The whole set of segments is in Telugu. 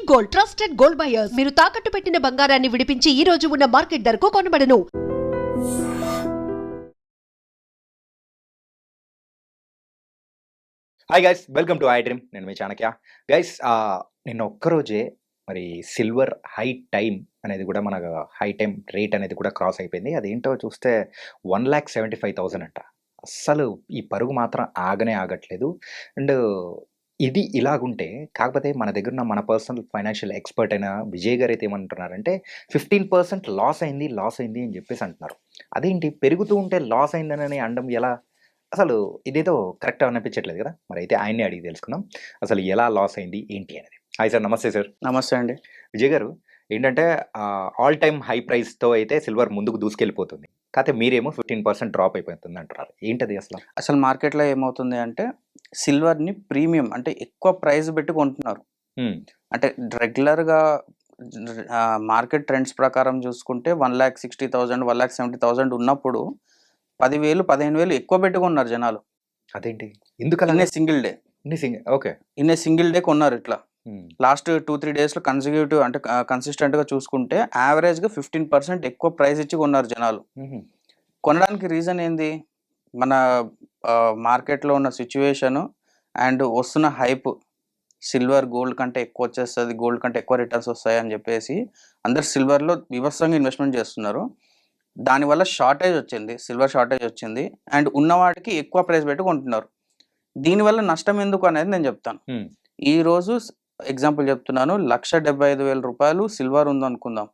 గోల్డ్ ట్రస్టెడ్ గోల్డ్ బయర్స్ మీరు తాకట్టు పెట్టిన బంగారాన్ని విడిపించి ఈ రోజు ఉన్న మార్కెట్ ధరకు కొనబడను. Hi guys, welcome to I dream. నేను మీ చాణక్య. గైస్, నిన్న ఒక్కరోజే మరి సిల్వర్ హై టైం అనేది కూడా మన హై టైం రేట్ అనేది కూడా క్రాస్ అయిపోయింది. అదేంటో చూస్తే 1,75,000 అంట. అస్సలు ఈ పరుగు మాత్రం ఆగనే ఆగట్లేదు. అండ్ ఇది ఇలాగుంటే, కాకపోతే మన దగ్గర ఉన్న మన పర్సనల్ ఫైనాన్షియల్ ఎక్స్పర్ట్ అయిన విజయ్ గారు అయితే ఏమంటున్నారంటే 15% లాస్ అయింది అని చెప్పేసి అంటున్నారు. అదేంటి పెరుగుతూ ఉంటే లాస్ అయిందని అనడం ఎలా? అసలు ఇదేదో కరెక్ట్ అనిపించట్లేదు కదా. మరి అయితే ఆయన్ని అడిగి తెలుసుకుందాం అసలు ఎలా లాస్ అయింది ఏంటి అనేది. హాయ్ సార్, నమస్తే సార్. నమస్తే అండి. విజయ్ గారు, ఏంటంటే ఆల్ టైమ్ హై ప్రైస్తో అయితే సిల్వర్ ముందుకు దూసుకెళ్ళిపోతుంది, కాకపోతే మీరేమో 15% డ్రాప్ అయిపోతుంది అంటున్నారు. ఏంటది అసలు? అసలు మార్కెట్లో ఏమవుతుంది అంటే సిల్వర్ని ప్రీమియం అంటే ఎక్కువ ప్రైస్ పెట్టి కొంటున్నారు. అంటే రెగ్యులర్గా మార్కెట్ ట్రెండ్స్ ప్రకారం చూసుకుంటే 1,60,000 1,70,000 ఉన్నప్పుడు 10,000 15,000 ఎక్కువ పెట్టుకున్నారు జనాలు. అదేంటి ఎందుకలా? Single day okay, single day కొన్నారు. ఇట్లా లాస్ట్ 2-3 డేస్లో కన్సిక్యూటివ్ అంటే కన్సిస్టెంట్గా చూసుకుంటే యావరేజ్గా 15% ఎక్కువ ప్రైస్ ఇచ్చి కొన్నారు జనాలు. కొనడానికి రీజన్ ఏంది? మన మార్కెట్లో ఉన్న సిచ్యువేషను అండ్ వస్తున్న హైప్. సిల్వర్ గోల్డ్ కంటే ఎక్కువ వచ్చేస్తుంది, గోల్డ్ కంటే ఎక్కువ రిటర్న్స్ వస్తాయి అని చెప్పేసి అందరు సిల్వర్లో వివత్సంగా ఇన్వెస్ట్మెంట్ చేస్తున్నారు. దానివల్ల షార్టేజ్ వచ్చింది, సిల్వర్ షార్టేజ్ వచ్చింది. అండ్ ఉన్నవాడికి ఎక్కువ ప్రైస్ పెట్టి కొంటున్నారు. దీనివల్ల నష్టం ఎందుకు అనేది నేను చెప్తాను. ఈరోజు ఎగ్జాంపుల్ చెప్తున్నాను, 1,75,000 రూపాయలు సిల్వర్ ఉందనుకుందాం,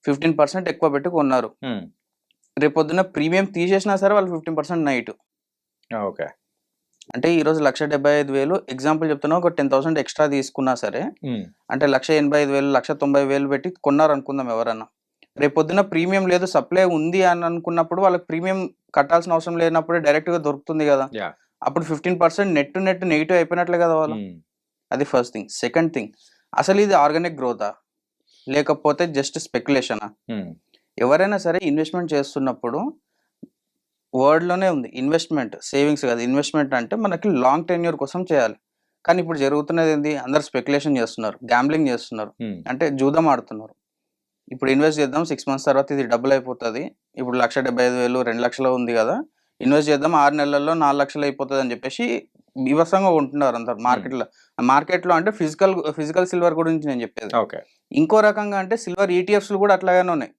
15% ఎక్కువ పెట్టి కొన్నారు. రేపొద్దున ప్రీమియం తీసేసినా సరే వాళ్ళు 15% నైట్. ఓకే, అంటే ఈరోజు 1,75,000 ఎగ్జాంపుల్ చెప్తున్నా, ఒక 10,000 ఎక్స్ట్రా తీసుకున్నా సరే అంటే 1,85,000 1,90,000 పెట్టి కొన్నారు అనుకుందాం ఎవరన్నా. రేపొద్దున ప్రీమియం లేదు, సప్లై ఉంది అని అనుకున్నప్పుడు వాళ్ళకి ప్రీమియం కట్టాల్సిన అవసరం లేనప్పుడే డైరెక్ట్గా దొరుకుతుంది కదా. అప్పుడు 15% నెట్ నెగిటివ్ అయిపోయినట్లే కదా వాళ్ళు. అది ఫస్ట్ థింగ్. సెకండ్ థింగ్, అసలు ఇది ఆర్గానిక్ గ్రోతా లేకపోతే జస్ట్ స్పెక్యులేషనా? ఎవరైనా సరే ఇన్వెస్ట్మెంట్ చేస్తున్నప్పుడు వర్డ్లోనే ఉంది ఇన్వెస్ట్మెంట్, సేవింగ్స్ కాదు. ఇన్వెస్ట్మెంట్ అంటే మనకి లాంగ్ టెన్యూర్ కోసం చేయాలి. కానీ ఇప్పుడు జరుగుతున్నది ఏంది? అందరు స్పెక్యులేషన్ చేస్తున్నారు, గ్యాంబ్లింగ్ చేస్తున్నారు, అంటే జూదం ఆడుతున్నారు. ఇప్పుడు ఇన్వెస్ట్ చేద్దాం, 6 months తర్వాత ఇది డబుల్ అయిపోతుంది, ఇప్పుడు 1,75,000 2 లక్షలు ఉంది కదా, ఇన్వెస్ట్ చేద్దాం 6 నెలల్లో 4 లక్షలు అయిపోతుంది అని చెప్పేసి వివసంగా ఉంటున్నారు అందరు మార్కెట్లో. అంటే ఫిజికల్ సిల్వర్ గురించి నేను చెప్పేది. ఓకే, ఇంకో రకంగా అంటే సిల్వర్ ఈటీఎఫ్స్లు కూడా అట్లాగానే ఉన్నాయి.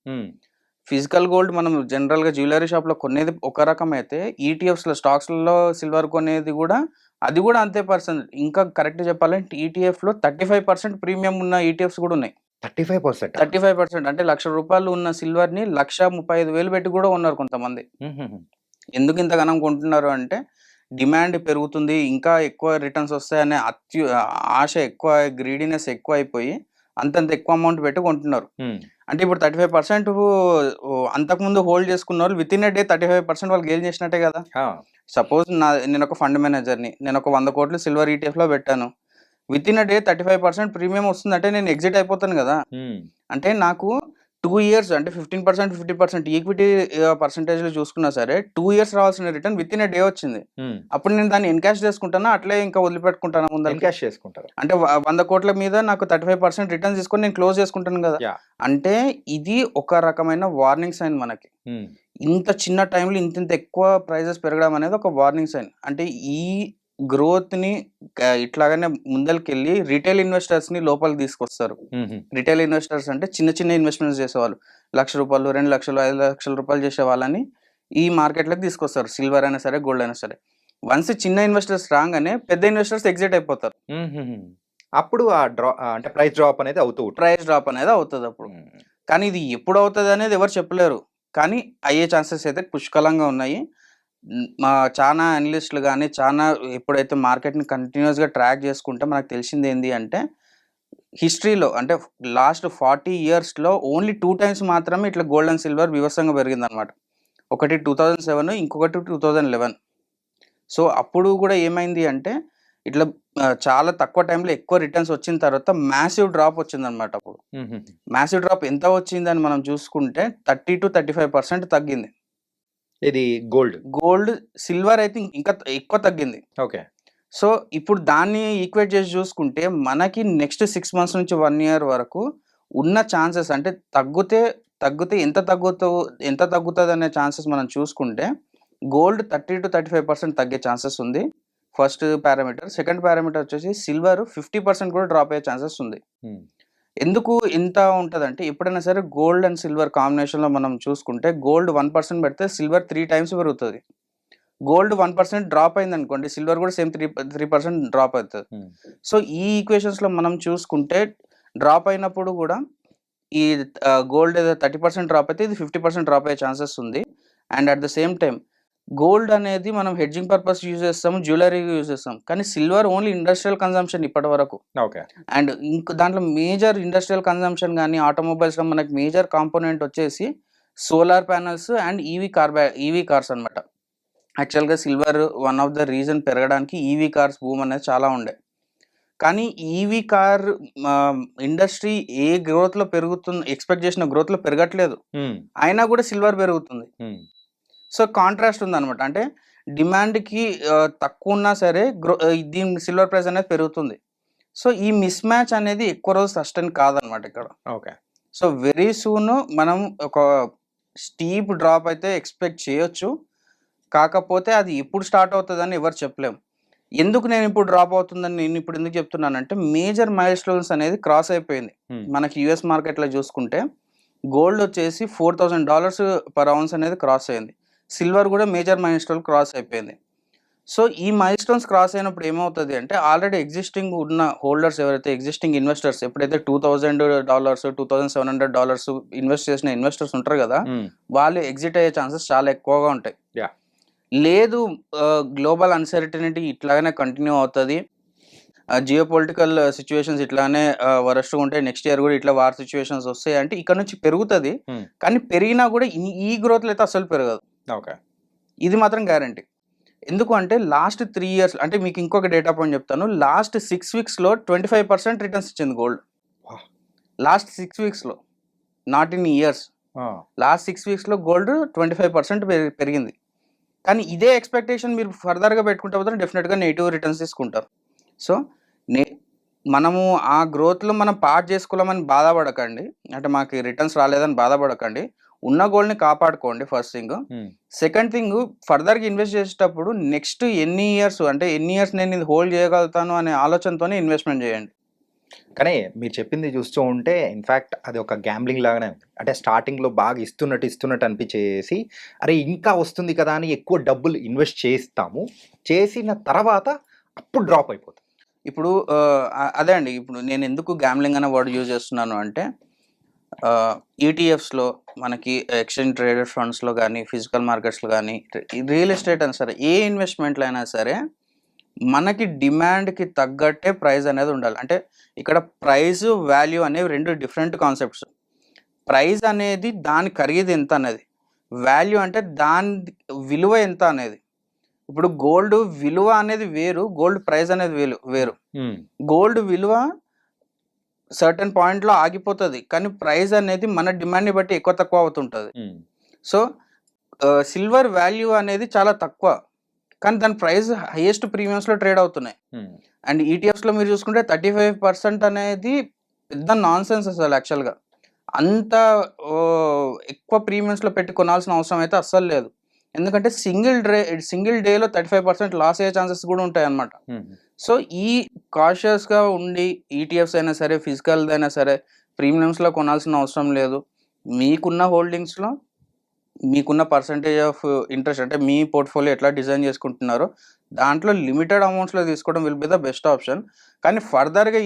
ఫిజికల్ గోల్డ్ మనం జనరల్గా జ్యువెలరీ షాప్లో కొనేది ఒక రకం అయితే, ఈటీఎఫ్స్లో స్టాక్స్లలో సిల్వర్ కొనేది కూడా అది కూడా అంతే పర్సెంట్. ఇంకా కరెక్ట్ చెప్పాలంటే ఈటీఎఫ్లో 35% ప్రీమియం ఉన్న ఈటీఎఫ్స్ కూడా ఉన్నాయి. 35% అంటే 1,00,000 రూపాయలు ఉన్న సిల్వర్ని 1,35,000 పెట్టి కూడా ఉన్నారు కొంతమంది. ఎందుకు ఇంతగానం కొంటున్నారు అంటే డిమాండ్ పెరుగుతుంది, ఇంకా ఎక్కువ రిటర్న్స్ వస్తాయనే ఆశ ఎక్కువ, గ్రీడీనెస్ ఎక్కువ అయిపోయి అంతంత ఎక్కువ అమౌంట్ పెట్టి కొంటున్నారు. అంటే ఇప్పుడు 35% అంతకుముందు హోల్డ్ చేసుకున్న వాళ్ళు విత్ ఇన్ ఏ డే 35% వాళ్ళు గెయిన్ చేసినట్టే కదా. సపోజ్ నేను ఒక ఫండ్ మేనేజర్ని, నేను ఒక 100 కోట్లు సిల్వర్ ఈటీఎఫ్లో పెట్టాను, with in a day 35% premium వస్తుందంటే నేను ఎగ్జిట్ అయిపోతాను కదా. అంటే నాకు 2 years అంటే 15% 50% ఈక్విటీ పర్సంటేజ్లో చూసుకున్నా సరే 2 years రావాల్సిన return with in a day వచ్చింది. అప్పుడు నేను దాన్ని ఎన్కాష్ చేసుకుంటానా, అట్లే ఇంకా వదిలిపెట్టుకుంటాను ముందు? ఎన్కాష్ చేసుకుంటారు. అంటే 100 కోట్ల మీద నాకు 35% రిటర్న్ తీసుకొని నేను క్లోజ్ చేసుకుంటాను కదా. అంటే ఇది ఒక రకమైన వార్నింగ్ సైన్ మనకి. ఇంత చిన్న టైంలో ఇంత ఎక్కువ ప్రైజెస్ పెరగడం అనేది ఒక వార్నింగ్ సైన్. అంటే ఈ గ్రోత్ని ఇట్లాగానే ముందరికెళ్ళి రిటైల్ ఇన్వెస్టర్స్ని లోపలికి తీసుకొస్తారు. రిటైల్ ఇన్వెస్టర్స్ అంటే చిన్న ఇన్వెస్ట్మెంట్స్ చేసేవాళ్ళు, 1,00,000 రూపాయలు 2 లక్షలు 5 లక్షల రూపాయలు చేసే వాళ్ళని ఈ మార్కెట్లోకి తీసుకొస్తారు, సిల్వర్ అయినా సరే గోల్డ్ అయినా సరే. వన్స్ చిన్న ఇన్వెస్టర్స్ రాగానే పెద్ద ఇన్వెస్టర్స్ ఎగ్జిట్ అయిపోతారు. అప్పుడు అంటే ప్రైస్ డ్రాప్ అనేది అవుతుంది అప్పుడు. కానీ ఇది ఎప్పుడు అవుతుంది అనేది ఎవరు చెప్పలేరు, కానీ అయ్యే ఛాన్సెస్ అయితే పుష్కలంగా ఉన్నాయి. చాలా అనలిస్టులు కానీ ఎప్పుడైతే మార్కెట్ని కంటిన్యూస్గా ట్రాక్ చేసుకుంటే మనకు తెలిసింది ఏంటి అంటే, హిస్టరీలో అంటే లాస్ట్ 40 yearsలో ఓన్లీ 2 times మాత్రమే ఇట్లా గోల్డ్ అండ్ సిల్వర్ వివత్సంగా పెరిగిందనమాట. ఒకటి 2007, ఇంకొకటి 2011. సో అప్పుడు కూడా ఏమైంది అంటే ఇట్లా చాలా తక్కువ టైంలో ఎక్కువ రిటర్న్స్ వచ్చిన తర్వాత మ్యాసివ్ డ్రాప్ వచ్చిందనమాట. అప్పుడు మ్యాసివ్ డ్రాప్ ఎంత వచ్చిందని మనం చూసుకుంటే 30 to 35% తగ్గింది. ఇది గోల్డ్. సిల్వర్ అయితే ఇంకా ఎక్కువ తగ్గింది. ఓకే, సో ఇప్పుడు దాన్ని ఈక్వేట్ చేసి చూసుకుంటే మనకి నెక్స్ట్ 6 months నుంచి 1 year వరకు ఉన్న ఛాన్సెస్ అంటే తగ్గితే ఎంత తగ్గుతుంది అనే ఛాన్సెస్ మనం చూసుకుంటే గోల్డ్ 30 to 35% తగ్గే ఛాన్సెస్ ఉంది ఫస్ట్ పారామీటర్. సెకండ్ పారామీటర్ వచ్చేసి సిల్వర్ 50% కూడా డ్రాప్ అయ్యే ఛాన్సెస్ ఉంది. ఎందుకు ఇంత ఉంటుందంటే ఎప్పుడైనా సరే గోల్డ్ అండ్ సిల్వర్ కాంబినేషన్లో మనం చూసుకుంటే గోల్డ్ 1% పెడితే సిల్వర్ 3 times పెరుగుతుంది. గోల్డ్ 1% డ్రాప్ అయింది అనుకోండి, సిల్వర్ కూడా సేమ్ 3% డ్రాప్ అవుతుంది. సో ఈ ఈక్వేషన్స్లో మనం చూసుకుంటే డ్రాప్ అయినప్పుడు కూడా ఈ గోల్డ్ ఏదో 30% డ్రాప్ అయితే ఇది 50% డ్రాప్ అయ్యే ఛాన్సెస్ ఉంది. And at the same time gold అనేది మనం హెడ్జింగ్ పర్పస్ యూజ్ చేస్తాం, జ్యువెలరీగా యూజ్ చేస్తాం, కానీ సిల్వర్ ఓన్లీ ఇండస్ట్రియల్ కన్జంప్షన్ ఇప్పటి వరకు. ఓకే. అండ్ ఇంక దాంట్లో మేజర్ ఇండస్ట్రియల్ కన్జంప్షన్ కానీ ఆటోమొబైల్స్లో మనకి మేజర్ కాంపోనెంట్ వచ్చేసి solar panels and EV cars అనమాట. యాక్చువల్గా silver one of the reason పెరగడానికి ఈవీ కార్స్ బూమ్ అనేది చాలా ఉండే. కానీ ఈవీ కార్ ఇండస్ట్రీ ఏ గ్రోత్లో పెరుగుతుంది ఎక్స్పెక్ట్ చేసిన గ్రోత్లో పెరగట్లేదు, అయినా కూడా సిల్వర్ పెరుగుతుంది. సో కాంట్రాస్ట్ ఉందన్నమాట. అంటే డిమాండ్కి తక్కువ ఉన్నా సరే దీని సిల్వర్ ప్రైస్ అనేది పెరుగుతుంది. సో ఈ మిస్ మ్యాచ్ అనేది ఎక్కువ రోజు సస్టైన్ కాదనమాట ఇక్కడ. ఓకే. సో వెరీ సూన్ మనం ఒక స్టీప్ డ్రాప్ అయితే ఎక్స్పెక్ట్ చేయొచ్చు, కాకపోతే అది ఎప్పుడు స్టార్ట్ అవుతుందని ఎవరు చెప్పలేము. ఎందుకు నేను ఇప్పుడు డ్రాప్ అవుతుందని నేను ఇప్పుడు ఎందుకు చెప్తున్నానంటే మేజర్ మైల్ స్టోన్స్ అనేది క్రాస్ అయిపోయింది. మనకి యుఎస్ మార్కెట్లో చూసుకుంటే గోల్డ్ వచ్చేసి $4,000 per ounce అనేది క్రాస్ అయింది. సిల్వర్ కూడా మేజర్ మైల్ స్టోన్ క్రాస్ అయిపోయింది. సో ఈ మైల్ స్టోన్స్ క్రాస్ అయినప్పుడు ఏమవుతుంది అంటే ఆల్రెడీ ఎగ్జిస్టింగ్ ఉన్న హోల్డర్స్ ఎవరైతే ఎగ్జిస్టింగ్ ఇన్వెస్టర్స్ ఎప్పుడైతే $2,000 $2,700 ఇన్వెస్ట్ చేసిన ఇన్వెస్టర్స్ ఉంటారు కదా, వాళ్ళు ఎగ్జిట్ అయ్యే ఛాన్సెస్ చాలా ఎక్కువగా ఉంటాయి. లేదు గ్లోబల్ అన్సర్టనిటీ ఇట్లాగనే కంటిన్యూ అవుతుంది, జియో పొలిటికల్ సిచ్యువేషన్స్ ఇట్లానే వరస్ట్గా ఉంటాయి, నెక్స్ట్ ఇయర్ కూడా ఇట్లా వార్ సిచ్యువేషన్స్ వస్తాయి అంటే ఇక్కడ నుంచి పెరుగుతుంది. కానీ పెరిగినా కూడా ఈ గ్రోత్లో అయితే అసలు పెరగదు. ఓకే. ఇది మాత్రం గ్యారంటీ. ఎందుకు అంటే లాస్ట్ 3 years అంటే మీకు ఇంకొక డేటా పాయింట్ చెప్తాను. లాస్ట్ 6 weeksలో 25% రిటర్న్స్ ఇచ్చింది గోల్డ్. లాస్ట్ 6 weeksలో, నాట్ ఇన్ ఇయర్స్. లాస్ట్ 6 weeksలో గోల్డ్ 25% పెరిగింది. కానీ ఇదే ఎక్స్పెక్టేషన్ మీరు ఫర్దర్గా పెట్టుకుంటే పోతే డెఫినెట్గా నెగిటివ్ రిటర్న్స్ తీసుకుంటారు. సో మనము ఆ గ్రోత్లో మనం పార్ట్ చేసుకోలేమని బాధపడకండి, అంటే మాకు రిటర్న్స్ రాలేదని బాధపడకండి. ఉన్న గోల్డ్ని కాపాడుకోండి ఫస్ట్ థింగ్. సెకండ్ థింగ్ ఫర్దర్గా ఇన్వెస్ట్ చేసేటప్పుడు నెక్స్ట్ ఎన్ని ఇయర్స్ నేను ఇది హోల్డ్ చేయగలుగుతాను అనే ఆలోచనతోనే ఇన్వెస్ట్మెంట్ చేయండి. కానీ మీరు చెప్పింది చూస్తూ ఉంటే ఇన్ఫ్యాక్ట్ అది ఒక గ్యాంబ్లింగ్ లాగానే ఉంది. అంటే స్టార్టింగ్లో బాగా ఇస్తున్నట్టు అనిపించేసి అరే ఇంకా వస్తుంది కదా అని ఎక్కువ డబ్బులు ఇన్వెస్ట్ చేస్తాము, చేసిన తర్వాత అప్పుడు డ్రాప్ అయిపోతుంది. ఇప్పుడు అదే అండి, ఇప్పుడు నేను ఎందుకు గ్యాంబ్లింగ్ అనే వర్డ్ యూజ్ చేస్తున్నాను అంటే ఈటీఎఫ్స్లో మనకి ఎక్స్చేంజ్ ట్రేడెడ్ ఫండ్స్లో కానీ ఫిజికల్ మార్కెట్స్లో కానీ రియల్ ఎస్టేట్ అయినా సరే ఏ ఇన్వెస్ట్మెంట్లు అయినా సరే మనకి డిమాండ్కి తగ్గట్టే ప్రైస్ అనేది ఉండాలి. అంటే ఇక్కడ ప్రైస్ వాల్యూ అనేవి 2 డిఫరెంట్ కాన్సెప్ట్స్. ప్రైస్ అనేది దాని ఖరీదు ఎంత అనేది, వాల్యూ అంటే దాని విలువ ఎంత అనేది. ఇప్పుడు గోల్డ్ విలువ అనేది వేరు, గోల్డ్ ప్రైస్ అనేది వేరు. గోల్డ్ విలువ సర్టెన్ పాయింట్లో ఆగిపోతుంది, కానీ ప్రైస్ అనేది మన డిమాండ్ని బట్టి ఎక్కువ తక్కువ అవుతుంటుంది. సో సిల్వర్ వాల్యూ అనేది చాలా తక్కువ, కానీ దాని ప్రైస్ హైయెస్ట్ ప్రీమియమ్స్లో ట్రేడ్ అవుతున్నాయి. అండ్ ఈటీఎఫ్స్లో మీరు చూసుకుంటే 35% అనేది పెద్ద నాన్ సెన్స్ అసలు. యాక్చువల్గా అంత ఎక్కువ ప్రీమియమ్స్లో పెట్టి కొనాల్సిన అవసరం అయితే అస్సలు లేదు. ఎందుకంటే సింగిల్ డేలో 35% లాస్ అయ్యే ఛాన్సెస్ కూడా ఉంటాయి అన్నమాట. సో ఈ కాషియస్గా ఉండి ఈటీఎఫ్స్ అయినా సరే ఫిజికల్ అయినా సరే ప్రీమియమ్స్లో కొనాల్సిన అవసరం లేదు. మీకున్న హోల్డింగ్స్లో మీకున్న పర్సంటేజ్ ఆఫ్ ఇంట్రెస్ట్ అంటే మీ పోర్ట్ఫోలియో ఎట్లా డిజైన్ చేసుకుంటున్నారో దాంట్లో లిమిటెడ్ అమౌంట్స్లో తీసుకోవడం will be the best option. కానీ ఫర్దర్గా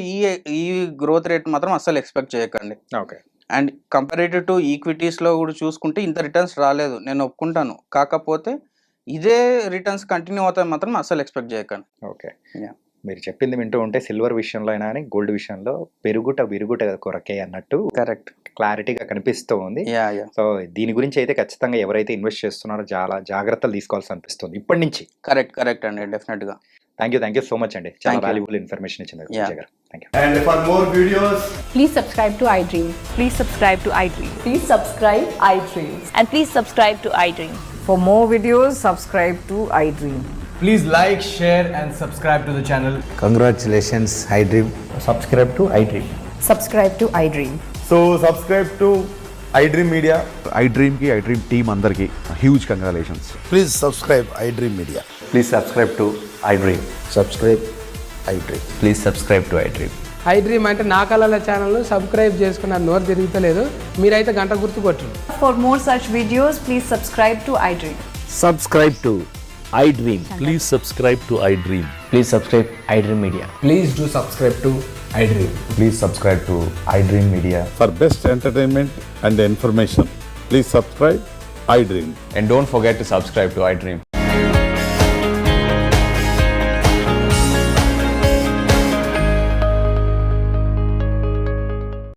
ఈ గ్రోత్ రేట్ మాత్రం అస్సలు ఎక్స్పెక్ట్ చేయకండి. ఓకే. అండ్ కంపారేటివ్ టు ఈక్విటీస్లో కూడా చూసుకుంటే ఇంత రిటర్న్స్ రాలేదు, నేను ఒప్పుకుంటాను. కాకపోతే ఇదే రిటర్న్స్ కంటిన్యూ అవుతాయి మాత్రం అస్సలు ఎక్స్పెక్ట్ చేయకండి. ఓకే. మీరు చెప్పింది వింటూ ఉంటే సిల్వర్ విషయంలో అయినా కానీ గోల్డ్ విషయంలో విరుగుట కొరకే అన్నట్టు కరెక్ట్ క్లారిటీగా కనిపిస్తూ ఉంది. సో దీని గురించి అయితే ఖచ్చితంగా ఎవరైతే ఇన్వెస్ట్ చేస్తున్నారో చాలా జాగ్రత్తలు తీసుకోవాల్సి అనిపిస్తుంది ఇప్పటి నుంచి. కరెక్ట్ అండి, డెఫినెట్గా. థ్యాంక్ యూ సో మచ్ అండి, చాలా వాల్యుబుల్ ఇన్ఫర్మేషన్ ఇచ్చినందుకు. Thank you. And for more videos, please subscribe to iDream. Please subscribe to iDream. Please subscribe iDream. And please subscribe to iDream. For more videos, subscribe to iDream. Please like, share, and subscribe to the channel. Congratulations, iDream. Subscribe to iDream. Subscribe to iDream. So subscribe to iDream Media. iDream की iDream team अंदर की huge congratulations. Please subscribe iDream Media. Please subscribe to iDream. Subscribe iDream. Please subscribe to iDream. iDream అంటే నా కళల ఛానల్ సబ్స్క్రైబ్ చేసుకున్న నోరు తిరుగుతలేదు మీరైతే గంట గుర్తు కొట్టండి. For more such videos, please subscribe to iDream. Subscribe to iDream. Please subscribe to iDream. Please subscribe iDream Media. Please do subscribe to iDream. Please subscribe to iDream Media. For best entertainment and information, please subscribe iDream. And don't forget to subscribe to iDream.